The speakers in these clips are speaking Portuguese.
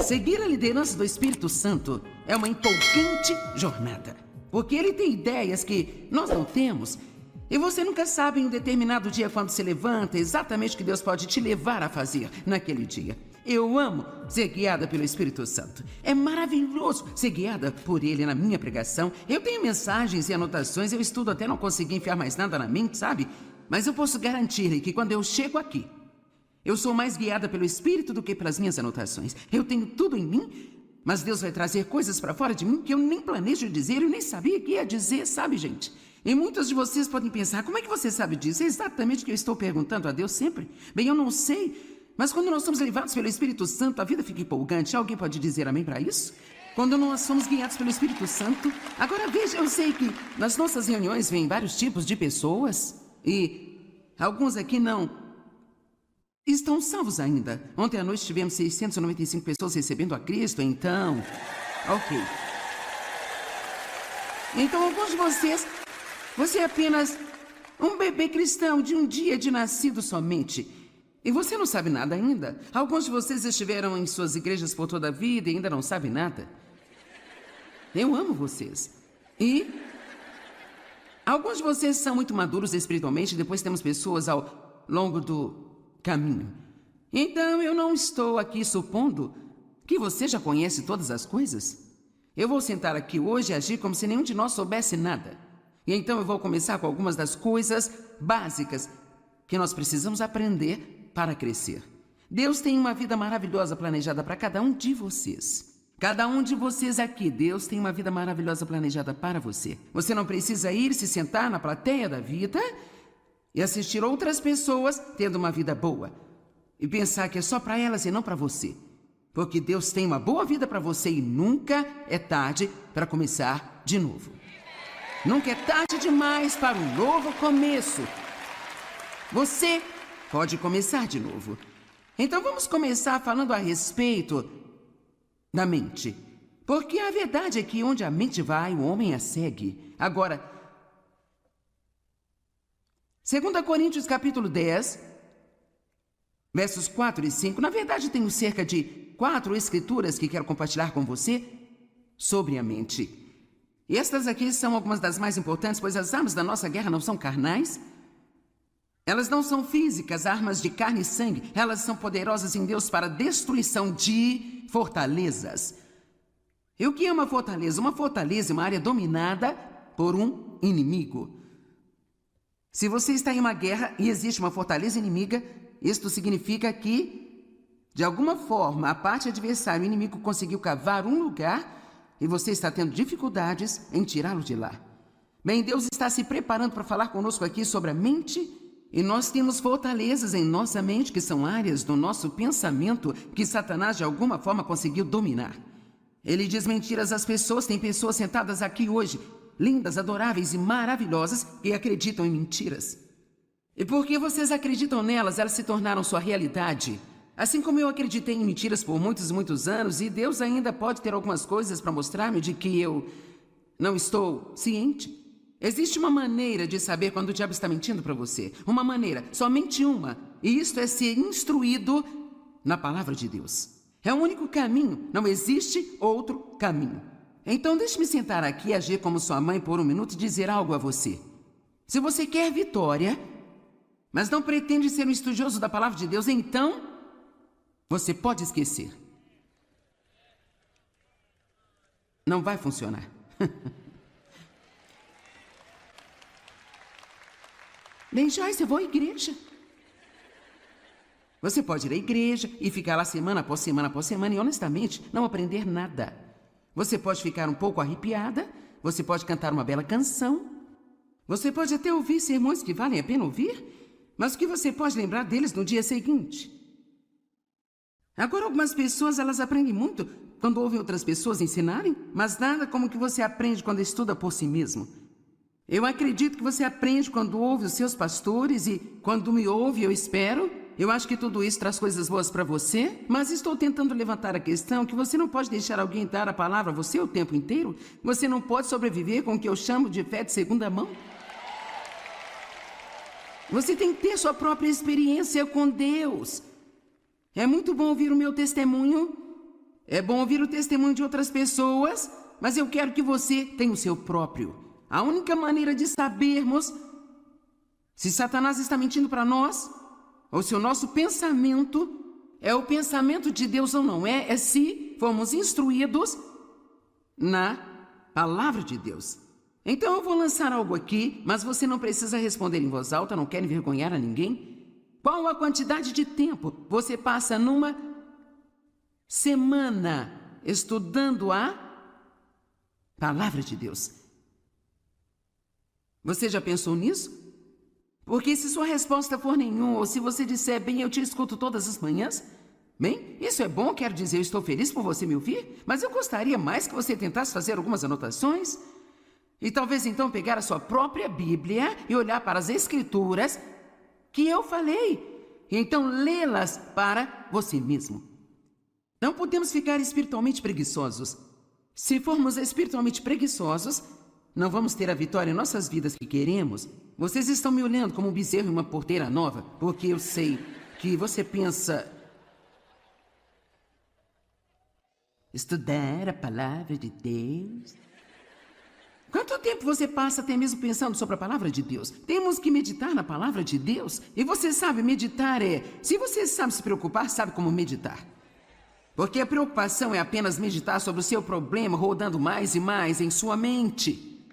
Seguir a liderança do Espírito Santo é uma empolgante jornada, porque ele tem ideias que nós não temos. E você nunca sabe em um determinado dia, quando se levanta, exatamente o que Deus pode te levar a fazer naquele dia. Eu amo ser guiada pelo Espírito Santo. É maravilhoso ser guiada por ele na minha pregação. Eu tenho mensagens e anotações, eu estudo até não conseguir enfiar mais nada na mente, sabe? Mas eu posso garantir-lhe que quando eu chego aqui, eu sou mais guiada pelo Espírito do que pelas minhas anotações. Eu tenho tudo em mim, mas Deus vai trazer coisas para fora de mim que eu nem planejo dizer, eu nem sabia que ia dizer, sabe, gente? E muitos de vocês podem pensar, como é que você sabe disso? É exatamente o que eu estou perguntando a Deus sempre. Bem, eu não sei, mas quando nós somos levados pelo Espírito Santo, a vida fica empolgante. Alguém pode dizer amém para isso? Quando nós somos guiados pelo Espírito Santo. Agora veja, eu sei que nas nossas reuniões vêm vários tipos de pessoas e alguns aqui não estão salvos ainda. Ontem à noite tivemos 695 pessoas recebendo a Cristo, então... Ok. Então alguns de vocês... Você é apenas um bebê cristão de um dia de nascido somente. E você não sabe nada ainda. Alguns de vocês estiveram em suas igrejas por toda a vida e ainda não sabem nada. Eu amo vocês. E alguns de vocês são muito maduros espiritualmente. Depois temos pessoas ao longo do caminho. Então eu não estou aqui supondo que você já conhece todas as coisas. Eu vou sentar aqui hoje e agir como se nenhum de nós soubesse nada. E então eu vou começar com algumas das coisas básicas que nós precisamos aprender para crescer. Deus tem uma vida maravilhosa planejada para cada um de vocês. Cada um de vocês aqui, Deus tem uma vida maravilhosa planejada para você. Você não precisa ir se sentar na plateia da vida e assistir outras pessoas tendo uma vida boa e pensar que é só para elas e não para você. Porque Deus tem uma boa vida para você e nunca é tarde para começar de novo. Nunca é tarde demais para um novo começo. Você pode começar de novo. Então vamos começar falando a respeito da mente. Porque a verdade é que onde a mente vai, o homem a segue. Agora, 2 Coríntios capítulo 10, versos 4 e 5. Na verdade, tenho cerca de 4 escrituras que quero compartilhar com você sobre a mente. E estas aqui são algumas das mais importantes, pois as armas da nossa guerra não são carnais. Elas não são físicas, armas de carne e sangue. Elas são poderosas em Deus para a destruição de fortalezas. E o que é uma fortaleza? Uma fortaleza é uma área dominada por um inimigo. Se você está em uma guerra e existe uma fortaleza inimiga, isto significa que, de alguma forma, a parte adversária, o inimigo conseguiu cavar um lugar e você está tendo dificuldades em tirá-lo de lá. Bem, Deus está se preparando para falar conosco aqui sobre a mente. E nós temos fortalezas em nossa mente, que são áreas do nosso pensamento que Satanás de alguma forma conseguiu dominar. Ele diz mentiras às pessoas. Tem pessoas sentadas aqui hoje, lindas, adoráveis e maravilhosas, que acreditam em mentiras. E porque vocês acreditam nelas, elas se tornaram sua realidade. Assim como eu acreditei em mentiras por muitos e muitos anos, e Deus ainda pode ter algumas coisas para mostrar-me de que eu não estou ciente. Existe uma maneira de saber quando o diabo está mentindo para você. Uma maneira, somente uma. E isto é ser instruído na palavra de Deus. É o único caminho, não existe outro caminho. Então deixe-me sentar aqui e agir como sua mãe por um minuto e dizer algo a você. Se você quer vitória, mas não pretende ser um estudioso da palavra de Deus, então você pode esquecer. Não vai funcionar. Bem, Joyce, eu vou à igreja. Você pode ir à igreja e ficar lá semana após semana após semana e, honestamente, não aprender nada. Você pode ficar um pouco arrepiada, você pode cantar uma bela canção, você pode até ouvir sermões que valem a pena ouvir, mas o que você pode lembrar deles no dia seguinte? Agora, algumas pessoas, elas aprendem muito quando ouvem outras pessoas ensinarem, mas nada como o que você aprende quando estuda por si mesmo. Eu acredito que você aprende quando ouve os seus pastores e quando me ouve, eu espero. Eu acho que tudo isso traz coisas boas para você, mas estou tentando levantar a questão que você não pode deixar alguém dar a palavra a você o tempo inteiro. Você não pode sobreviver com o que eu chamo de fé de segunda mão. Você tem que ter sua própria experiência com Deus. É muito bom ouvir o meu testemunho. É bom ouvir o testemunho de outras pessoas, mas eu quero que você tenha o seu próprio. A única maneira de sabermos se Satanás está mentindo para nós, ou se o nosso pensamento é o pensamento de Deus ou não é se formos instruídos na palavra de Deus. Então eu vou lançar algo aqui, mas você não precisa responder em voz alta, não quer envergonhar a ninguém. Qual a quantidade de tempo você passa numa semana estudando a palavra de Deus? Você já pensou nisso? Porque se sua resposta for nenhum, ou se você disser, bem, eu te escuto todas as manhãs, bem, isso é bom, quero dizer, eu estou feliz por você me ouvir, mas eu gostaria mais que você tentasse fazer algumas anotações e talvez então pegar a sua própria Bíblia e olhar para as Escrituras que eu falei, e então lê-las para você mesmo. Não podemos ficar espiritualmente preguiçosos. Se formos espiritualmente preguiçosos, não vamos ter a vitória em nossas vidas que queremos. Vocês estão me olhando como um bezerro em uma porteira nova, porque eu sei que você pensa... Estudar a palavra de Deus? Quanto tempo você passa até mesmo pensando sobre a palavra de Deus? Temos que meditar na palavra de Deus. E você sabe, meditar é... Se você sabe se preocupar, sabe como meditar. Porque a preocupação é apenas meditar sobre o seu problema, rodando mais e mais em sua mente,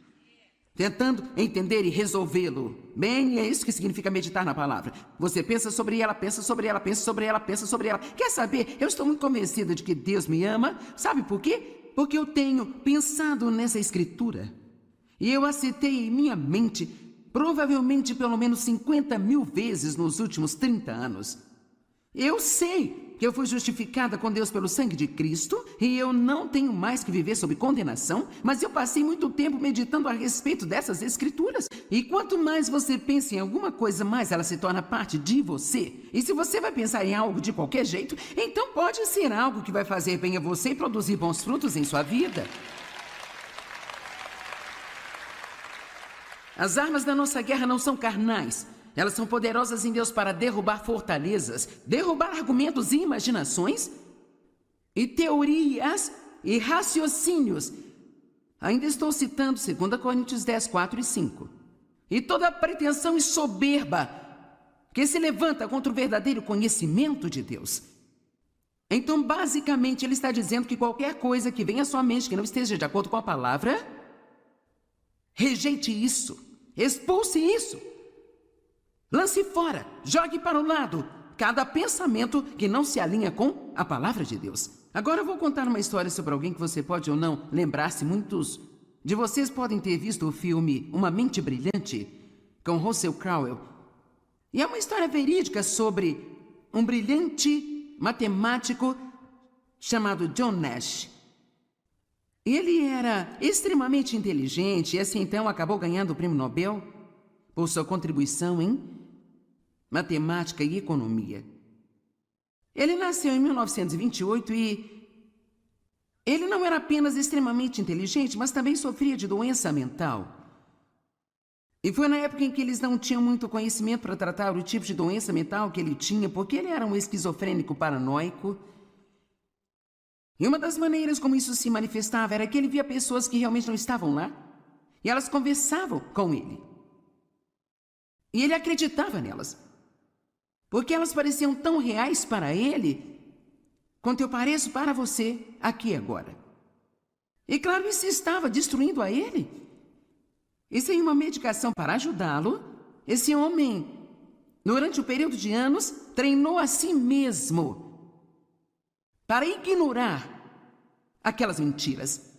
tentando entender e resolvê-lo. Bem, é isso que significa meditar na palavra. Você pensa sobre ela, pensa sobre ela, pensa sobre ela, pensa sobre ela. Quer saber? Eu estou muito convencida de que Deus me ama. Sabe por quê? Porque eu tenho pensado nessa escritura. E eu a citei em minha mente, provavelmente pelo menos 50.000 vezes nos últimos 30 anos. Eu sei que eu fui justificada com Deus pelo sangue de Cristo e eu não tenho mais que viver sob condenação, mas eu passei muito tempo meditando a respeito dessas escrituras. E quanto mais você pensa em alguma coisa, mais ela se torna parte de você. E se você vai pensar em algo de qualquer jeito, então pode ser algo que vai fazer bem a você e produzir bons frutos em sua vida. As armas da nossa guerra não são carnais. Elas são poderosas em Deus para derrubar fortalezas, derrubar argumentos e imaginações, e teorias e raciocínios. Ainda estou citando 2 Coríntios 10, 4 e 5. E toda pretensão e soberba que se levanta contra o verdadeiro conhecimento de Deus. Então, basicamente, ele está dizendo que qualquer coisa que venha à sua mente que não esteja de acordo com a palavra, rejeite isso, expulse isso. Lance fora, jogue para o lado cada pensamento que não se alinha com a palavra de Deus. Agora eu vou contar uma história sobre alguém que você pode ou não lembrar-se. Muitos de vocês podem ter visto o filme Uma Mente Brilhante, com Russell Crowe. E é uma história verídica sobre um brilhante matemático chamado John Nash. Ele era extremamente inteligente e assim então acabou ganhando o prêmio Nobel por sua contribuição em matemática e economia. Ele nasceu em 1928 e ele não era apenas extremamente inteligente, mas também sofria de doença mental. E foi na época em que eles não tinham muito conhecimento para tratar o tipo de doença mental que ele tinha, porque ele era um esquizofrênico paranoico. E uma das maneiras como isso se manifestava era que ele via pessoas que realmente não estavam lá, e elas conversavam com ele. E ele acreditava nelas, porque elas pareciam tão reais para ele, quanto eu pareço para você aqui agora. E claro, isso estava destruindo a ele. E sem uma medicação para ajudá-lo, esse homem, durante um período de anos, treinou a si mesmo para ignorar aquelas mentiras.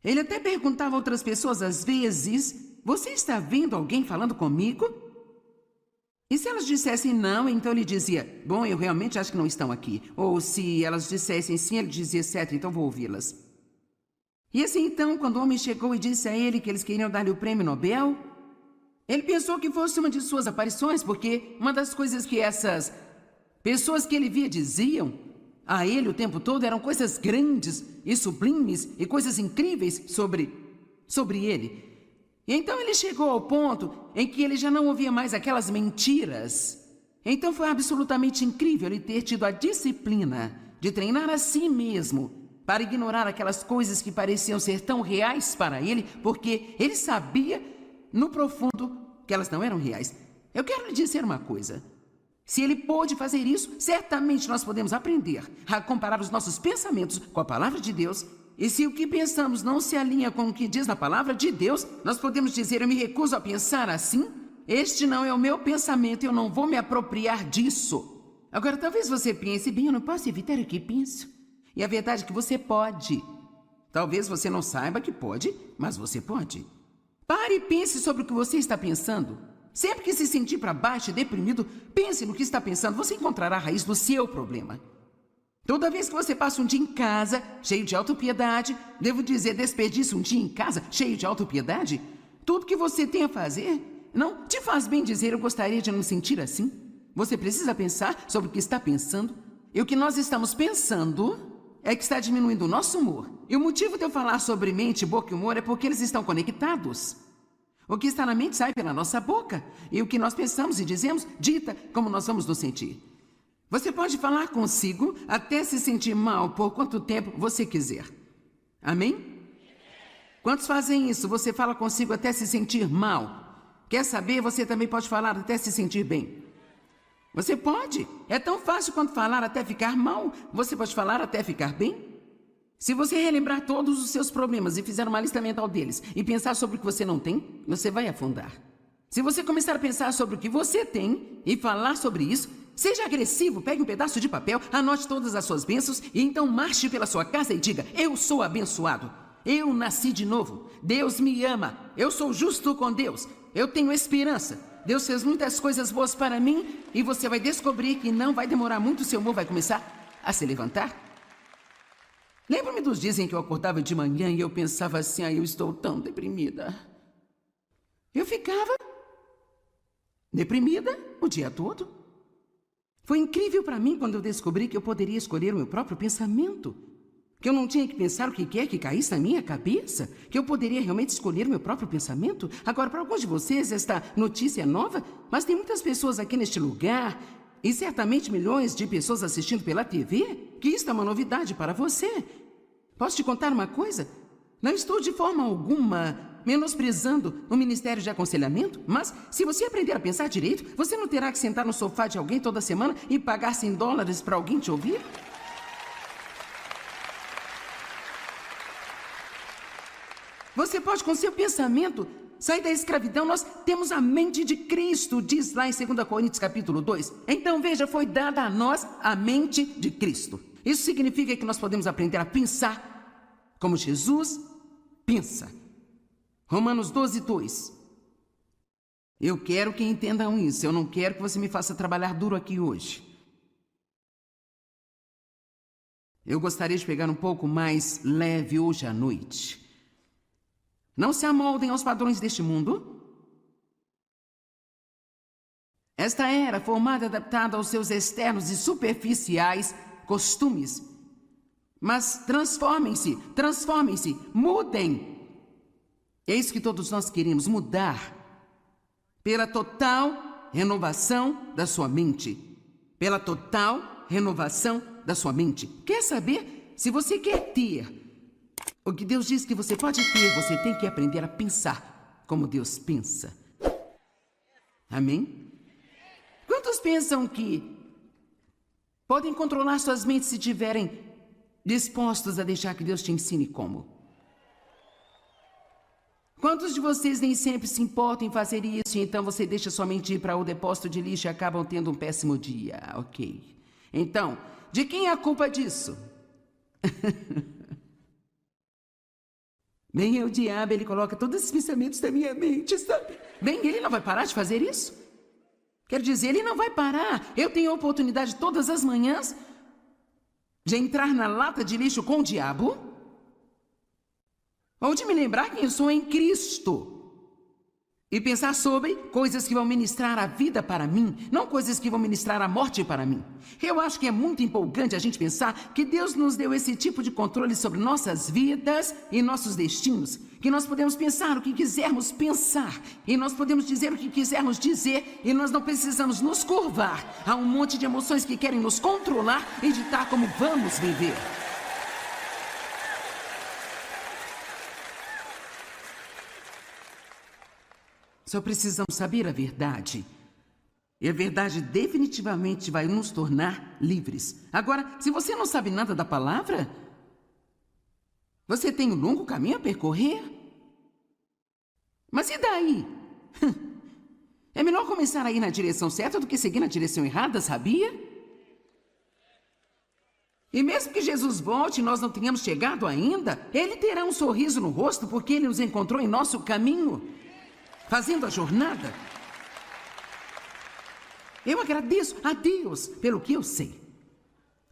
Ele até perguntava a outras pessoas às vezes, você está vendo alguém falando comigo? E se elas dissessem não, então ele dizia, bom, eu realmente acho que não estão aqui. Ou se elas dissessem sim, ele dizia, certo, então vou ouvi-las. E assim então, quando o homem chegou e disse a ele que eles queriam dar-lhe o prêmio Nobel, ele pensou que fosse uma de suas aparições, porque uma das coisas que essas pessoas que ele via diziam a ele o tempo todo eram coisas grandes e sublimes e coisas incríveis sobre ele. E então ele chegou ao ponto em que ele já não ouvia mais aquelas mentiras. Então foi absolutamente incrível ele ter tido a disciplina de treinar a si mesmo para ignorar aquelas coisas que pareciam ser tão reais para ele, porque ele sabia, no profundo, que elas não eram reais. Eu quero lhe dizer uma coisa. Se ele pôde fazer isso, certamente nós podemos aprender a comparar os nossos pensamentos com a palavra de Deus. E se o que pensamos não se alinha com o que diz na palavra de Deus, nós podemos dizer: eu me recuso a pensar assim. Este não é o meu pensamento, eu não vou me apropriar disso. Agora, talvez você pense: bem, eu não posso evitar o que penso. E a verdade é que você pode. Talvez você não saiba que pode, mas você pode. Pare e pense sobre o que você está pensando. Sempre que se sentir para baixo e deprimido, pense no que está pensando. Você encontrará a raiz do seu problema. Toda vez que você passa um dia em casa, cheio de autopiedade, devo dizer, desperdiça um dia em casa, cheio de autopiedade, tudo que você tem a fazer, não te faz bem dizer: eu gostaria de não me sentir assim. Você precisa pensar sobre o que está pensando. E o que nós estamos pensando é que está diminuindo o nosso humor. E o motivo de eu falar sobre mente, boca e humor é porque eles estão conectados. O que está na mente sai pela nossa boca. E o que nós pensamos e dizemos dita como nós vamos nos sentir. Você pode falar consigo até se sentir mal por quanto tempo você quiser. Amém? Quantos fazem isso? Você fala consigo até se sentir mal. Quer saber? Você também pode falar até se sentir bem. Você pode. É tão fácil quanto falar até ficar mal. Você pode falar até ficar bem. Se você relembrar todos os seus problemas e fizer uma lista mental deles e pensar sobre o que você não tem, você vai afundar. Se você começar a pensar sobre o que você tem e falar sobre isso, seja agressivo, pegue um pedaço de papel, anote todas as suas bênçãos e então marche pela sua casa e diga: eu sou abençoado. Eu nasci de novo. Deus me ama. Eu sou justo com Deus. Eu tenho esperança. Deus fez muitas coisas boas para mim e você vai descobrir que não vai demorar muito, seu humor vai começar a se levantar. Lembro-me dos dias em que eu acordava de manhã e eu pensava assim: eu estou tão deprimida. Eu ficava deprimida o dia todo. Foi incrível para mim quando eu descobri que eu poderia escolher o meu próprio pensamento. Que eu não tinha que pensar o que quer que caísse na minha cabeça. Que eu poderia realmente escolher o meu próprio pensamento. Agora, para alguns de vocês, esta notícia é nova, mas tem muitas pessoas aqui neste lugar, e certamente milhões de pessoas assistindo pela TV, que isto é uma novidade para você. Posso te contar uma coisa? Não estou de forma alguma menosprezando o Ministério de Aconselhamento, mas se você aprender a pensar direito, você não terá que sentar no sofá de alguém toda semana e pagar $100 para alguém te ouvir? Você pode, com seu pensamento, sair da escravidão. Nós temos a mente de Cristo, diz lá em 2 Coríntios capítulo 2. Então veja, foi dada a nós a mente de Cristo. Isso significa que nós podemos aprender a pensar como Jesus pensa. Romanos 12:2. Eu quero que entendam isso. Eu não quero que você me faça trabalhar duro aqui hoje. Eu gostaria de pegar um pouco mais leve hoje à noite. Não se amoldem aos padrões deste mundo. Esta era formada e adaptada aos seus externos e superficiais costumes. Mas transformem-se, mudem. É isso que todos nós queremos, mudar. Pela total renovação da sua mente. Pela total renovação da sua mente. Quer saber? Se você quer ter o que Deus diz que você pode ter, você tem que aprender a pensar como Deus pensa. Amém? Quantos pensam que podem controlar suas mentes se estiverem dispostos a deixar que Deus te ensine como? Quantos de vocês nem sempre se importam em fazer isso e então você deixa sua mente ir para o depósito de lixo e acabam tendo um péssimo dia? Ok. Então, de quem é a culpa disso? Bem, é o diabo, ele coloca todos esses pensamentos na minha mente, sabe? Bem, ele não vai parar de fazer isso? Quero dizer, ele não vai parar. Eu tenho a oportunidade todas as manhãs de entrar na lata de lixo com o diabo ou de me lembrar quem eu sou em Cristo e pensar sobre coisas que vão ministrar a vida para mim, não coisas que vão ministrar a morte para mim. Eu acho que é muito empolgante a gente pensar que Deus nos deu esse tipo de controle sobre nossas vidas e nossos destinos, que nós podemos pensar o que quisermos pensar e nós podemos dizer o que quisermos dizer e nós não precisamos nos curvar a um monte de emoções que querem nos controlar e ditar como vamos viver. Só precisamos saber a verdade. E a verdade definitivamente vai nos tornar livres. Agora, se você não sabe nada da palavra, você tem um longo caminho a percorrer. Mas e daí? É melhor começar a ir na direção certa do que seguir na direção errada, sabia? E mesmo que Jesus volte e nós não tenhamos chegado ainda, Ele terá um sorriso no rosto porque Ele nos encontrou em nosso caminho, fazendo a jornada. Eu agradeço a Deus pelo que eu sei.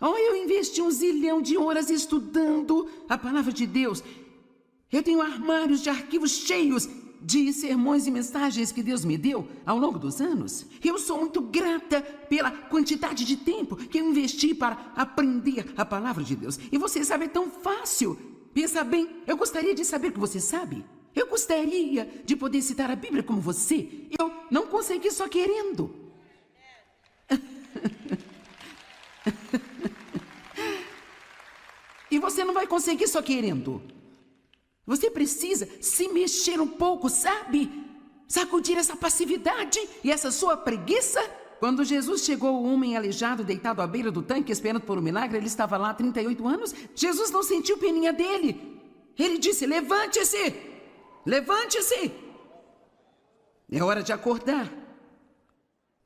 Eu investi 1 zilhão de horas estudando a palavra de Deus. Eu tenho armários de arquivos cheios de sermões e mensagens que Deus me deu ao longo dos anos. Eu sou muito grata pela quantidade de tempo que eu investi para aprender a palavra de Deus. E você sabe, é tão fácil. Pensa bem, eu gostaria de saber o que você sabe. Eu gostaria de poder citar a Bíblia como você. Eu não consegui só querendo. E você não vai conseguir só querendo. Você precisa se mexer um pouco, sabe? Sacudir essa passividade e essa sua preguiça. Quando Jesus chegou, o homem aleijado, deitado à beira do tanque, esperando por um milagre, ele estava lá há 38 anos. Jesus não sentiu peninha dele. Ele disse: levante-se, levante-se. É hora de acordar.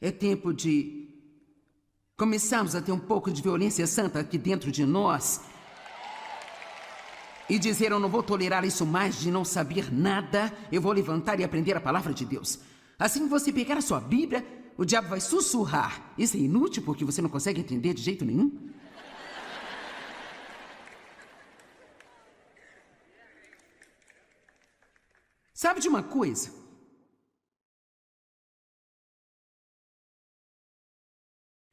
É tempo de começarmos a ter um pouco de violência santa aqui dentro de nós. E dizer: eu não vou tolerar isso mais de não saber nada. Eu vou levantar e aprender a palavra de Deus. Assim que você pegar a sua Bíblia, o diabo vai sussurrar. Isso é inútil porque você não consegue entender de jeito nenhum. Sabe de uma coisa?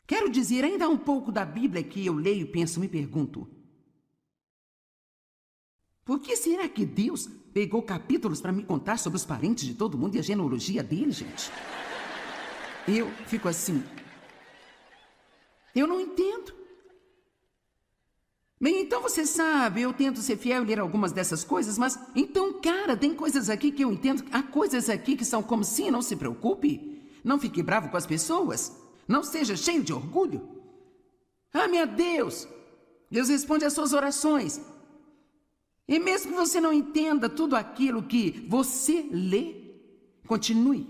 Quero dizer, ainda há um pouco da Bíblia que eu leio e penso, me pergunto: por que será que Deus pegou capítulos para me contar sobre os parentes de todo mundo e a genealogia dele, gente? Eu fico assim. Eu não entendo. Bem, então você sabe, eu tento ser fiel e ler algumas dessas coisas, mas então, cara, tem coisas aqui que eu entendo. Há coisas aqui que são como sim, não se preocupe. Não fique bravo com as pessoas. Não seja cheio de orgulho. Ah, meu Deus! Deus responde às suas orações. E mesmo que você não entenda tudo aquilo que você lê, continue.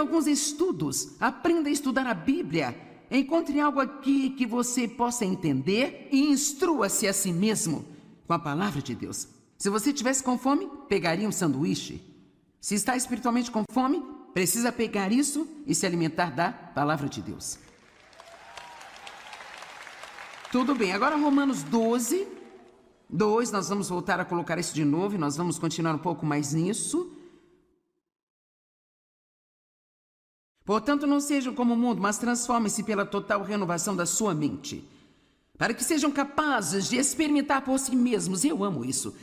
alguns estudos, aprenda a estudar a Bíblia. Encontre algo aqui que você possa entender e instrua-se a si mesmo com a palavra de Deus. Se você estivesse com fome, pegaria um sanduíche. Se está espiritualmente com fome, precisa pegar isso e se alimentar da palavra de Deus. Tudo bem, agora Romanos 12, 2, nós vamos voltar a colocar isso de novo e nós vamos continuar um pouco mais nisso. Portanto, não sejam como o mundo, mas transformem-se pela total renovação da sua mente, para que sejam capazes de experimentar por si mesmos, eu amo isso,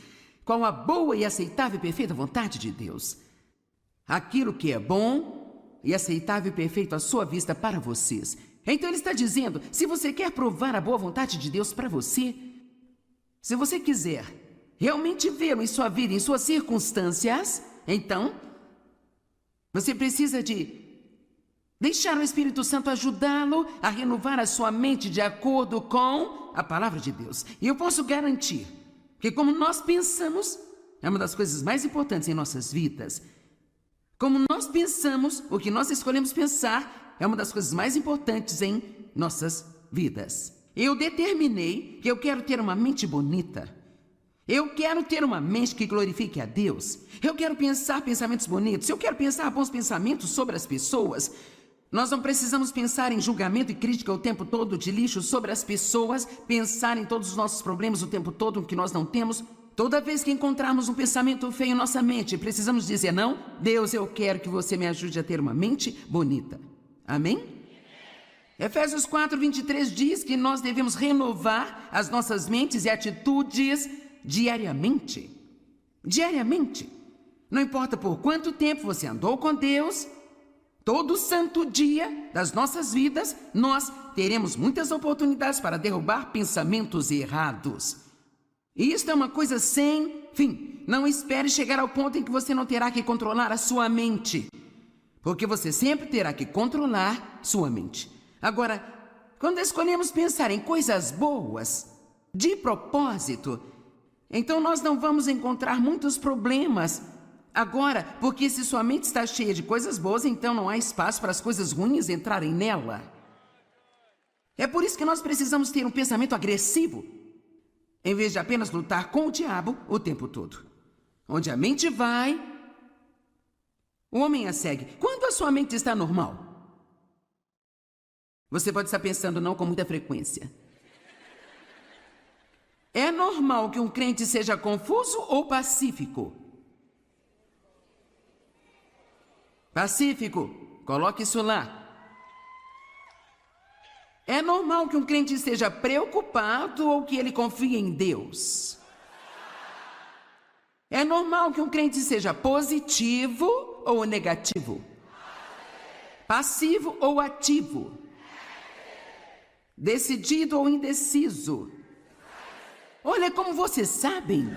qual a boa e aceitável e perfeita vontade de Deus. Aquilo que é bom e aceitável e perfeito à sua vista para vocês. Então ele está dizendo, se você quer provar a boa vontade de Deus para você, se você quiser realmente vê-lo em sua vida, em suas circunstâncias, então você precisa de deixar o Espírito Santo ajudá-lo a renovar a sua mente de acordo com a palavra de Deus. E eu posso garantir que como nós pensamos, é uma das coisas mais importantes em nossas vidas. Como nós pensamos, o que nós escolhemos pensar, é uma das coisas mais importantes em nossas vidas. Eu determinei que eu quero ter uma mente bonita. Eu quero ter uma mente que glorifique a Deus. Eu quero pensar pensamentos bonitos. Eu quero pensar bons pensamentos sobre as pessoas. Nós não precisamos pensar em julgamento e crítica o tempo todo, de lixo sobre as pessoas, pensar em todos os nossos problemas o tempo todo, o que nós não temos. Toda vez que encontrarmos um pensamento feio em nossa mente, precisamos dizer, não, Deus, eu quero que você me ajude a ter uma mente bonita. Amém? Efésios 4, 23 diz que nós devemos renovar as nossas mentes e atitudes diariamente. Diariamente. Não importa por quanto tempo você andou com Deus, todo santo dia das nossas vidas, nós teremos muitas oportunidades para derrubar pensamentos errados. E isto é uma coisa sem fim. Não espere chegar ao ponto em que você não terá que controlar a sua mente, porque você sempre terá que controlar sua mente. Agora, quando escolhemos pensar em coisas boas, de propósito, então nós não vamos encontrar muitos problemas. Agora, porque se sua mente está cheia de coisas boas, então não há espaço para as coisas ruins entrarem nela. É por isso que nós precisamos ter um pensamento agressivo, em vez de apenas lutar com o diabo o tempo todo. Onde a mente vai, o homem a segue. Quando a sua mente está normal? Você pode estar pensando não com muita frequência. É normal que um crente seja confuso ou pacífico? Pacífico, coloque isso lá. É normal que um crente esteja preocupado ou que ele confie em Deus. É normal que um crente seja positivo ou negativo. Passivo ou ativo. Decidido ou indeciso. Olha como vocês sabem.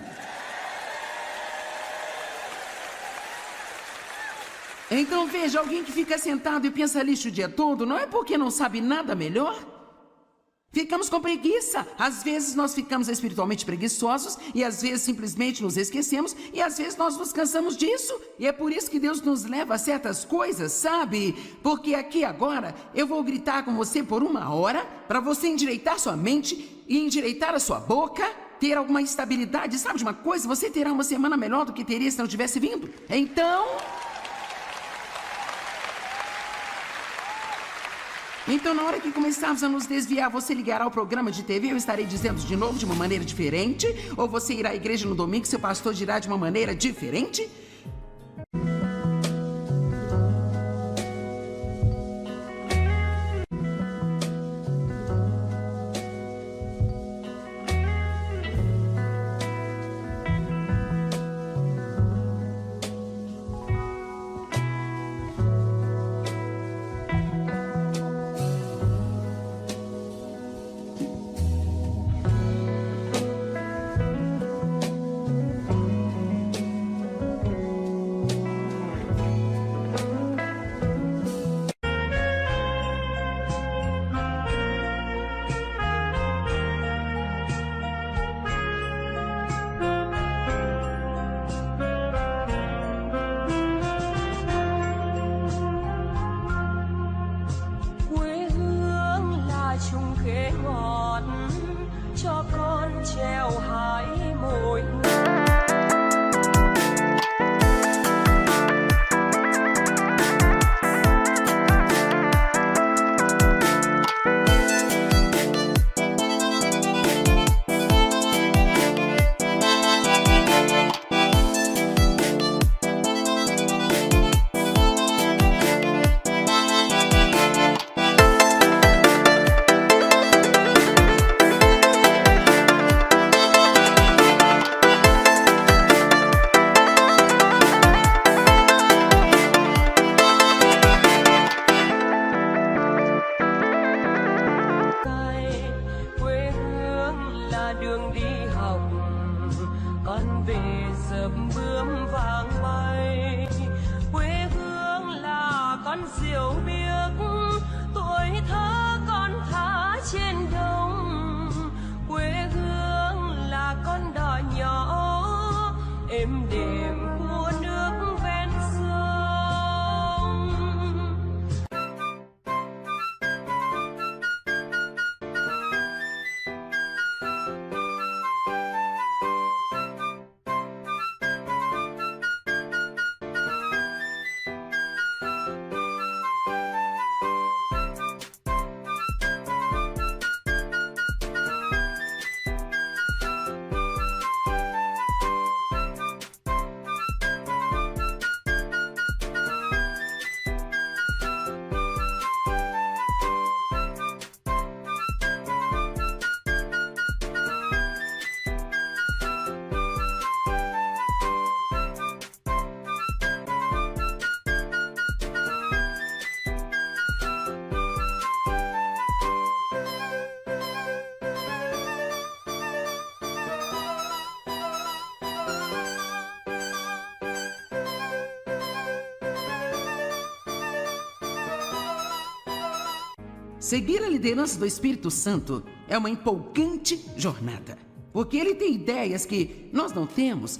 Então veja, alguém que fica sentado e pensa lixo o dia todo, não é porque não sabe nada melhor? Ficamos com preguiça. Às vezes nós ficamos espiritualmente preguiçosos e às vezes simplesmente nos esquecemos e às vezes nós nos cansamos disso. E é por isso que Deus nos leva a certas coisas, sabe? Porque aqui agora eu vou gritar com você por 1 hora para você endireitar sua mente e endireitar a sua boca, ter alguma estabilidade. Sabe de uma coisa? Você terá uma semana melhor do que teria se não tivesse vindo. Então, na hora que começarmos a nos desviar, você ligará ao programa de TV, eu estarei dizendo de novo de uma maneira diferente, ou você irá à igreja no domingo, seu pastor dirá de uma maneira diferente? Seguir a liderança do Espírito Santo é uma empolgante jornada, porque ele tem ideias que nós não temos.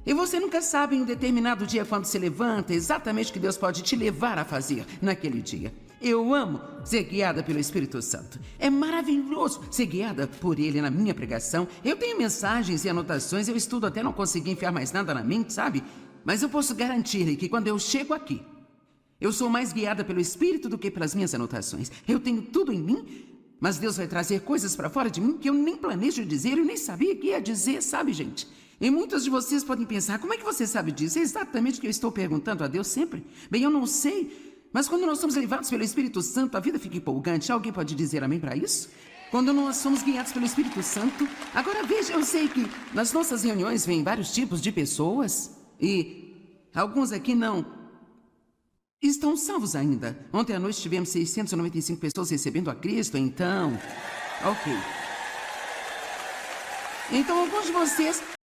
E você nunca sabe em um determinado dia, quando se levanta, exatamente o que Deus pode te levar a fazer naquele dia. Eu amo ser guiada pelo Espírito Santo. É maravilhoso ser guiada por Ele na minha pregação. Eu tenho mensagens e anotações, eu estudo até não conseguir enfiar mais nada na mente, sabe? Mas eu posso garantir-lhe que quando eu chego aqui, eu sou mais guiada pelo Espírito do que pelas minhas anotações. Eu tenho tudo em mim, mas Deus vai trazer coisas para fora de mim que eu nem planejo dizer, eu nem sabia que ia dizer, sabe, gente? E muitos de vocês podem pensar, como é que você sabe disso? É exatamente o que eu estou perguntando a Deus sempre. Bem, eu não sei. Mas quando nós somos levados pelo Espírito Santo, a vida fica empolgante. Alguém pode dizer amém para isso? Quando nós somos guiados pelo Espírito Santo... Agora veja, eu sei que nas nossas reuniões vêm vários tipos de pessoas. E alguns aqui não estão salvos ainda. Ontem à noite tivemos 695 pessoas recebendo a Cristo, então... Ok. Então alguns de vocês